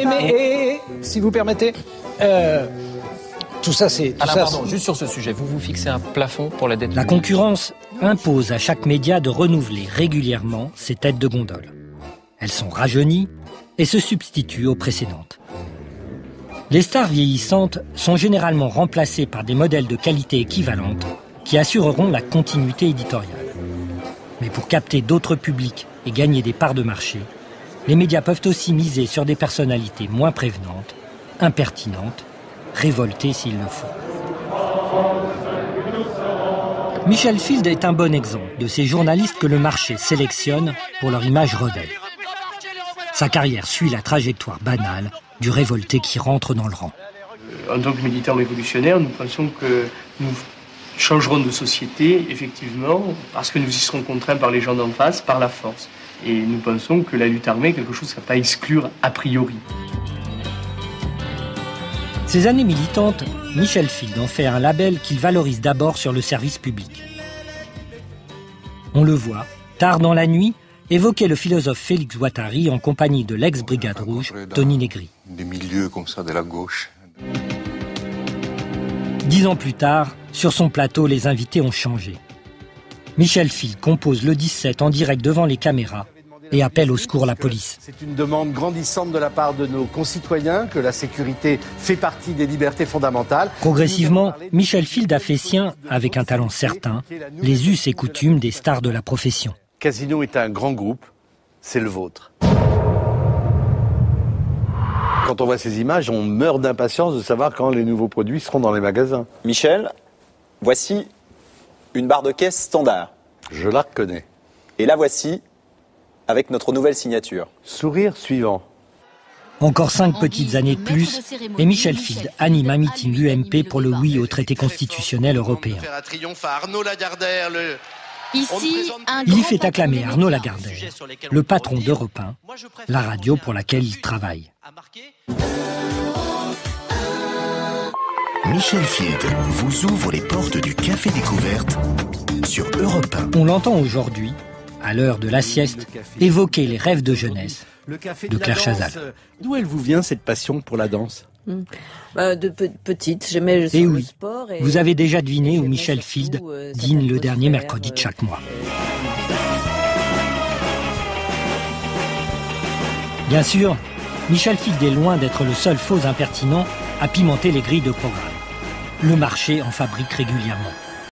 mais si vous permettez, tout ça c'est... Alain, pardon, juste sur ce sujet, vous fixez un plafond pour la dette publique. La concurrence impose à chaque média de renouveler régulièrement ses têtes de gondole. Elles sont rajeunies et se substituent aux précédentes. Les stars vieillissantes sont généralement remplacées par des modèles de qualité équivalente qui assureront la continuité éditoriale. Mais pour capter d'autres publics et gagner des parts de marché, les médias peuvent aussi miser sur des personnalités moins prévenantes, impertinentes, révoltées s'il le faut. Michel Field est un bon exemple de ces journalistes que le marché sélectionne pour leur image rebelle. Sa carrière suit la trajectoire banale du révolté qui rentre dans le rang. En tant que militants révolutionnaires, nous pensons que nous changerons de société, effectivement, parce que nous y serons contraints par les gens d'en face, par la force. Et nous pensons que la lutte armée est quelque chose à ne pas exclure a priori. Ces années militantes, Michel Field en fait un label qu'il valorise d'abord sur le service public. On le voit, tard dans la nuit, évoquer le philosophe Félix Guattari en compagnie de l'ex-brigade rouge, Tony Negri. Des milieux comme ça de la gauche. 10 ans plus tard, sur son plateau, les invités ont changé. Michel Field compose le 17 en direct devant les caméras et appelle au secours la police. C'est une demande grandissante de la part de nos concitoyens que la sécurité fait partie des libertés fondamentales. Progressivement, Michel Field a fait sien, avec un talent certain, les us et coutumes des stars de la profession. Casino est un grand groupe, c'est le vôtre. Quand on voit ces images, on meurt d'impatience de savoir quand les nouveaux produits seront dans les magasins. Michel, voici une barre de caisse standard. Je la reconnais. Et la voici avec notre nouvelle signature. Sourire suivant. Encore 5 petites années de plus, et Michel Field anime un meeting UMP pour le oui au traité constitutionnel européen. Ici, Il y fait acclamer Arnaud Lagardère, le patron d'Europe 1, la radio pour laquelle il travaille. Michel Field vous ouvre les portes du Café Découverte sur Europe 1. On l'entend aujourd'hui, à l'heure de la sieste, évoquer les rêves de jeunesse de Claire Chazal. D'où elle vous vient cette passion pour la danse ? De petite, j'aimais le sport. Et vous avez déjà deviné où Michel Field dîne le dernier mercredi de chaque mois. Bien sûr, Michel Field est loin d'être le seul faux impertinent à pimenter les grilles de programme. Le marché en fabrique régulièrement.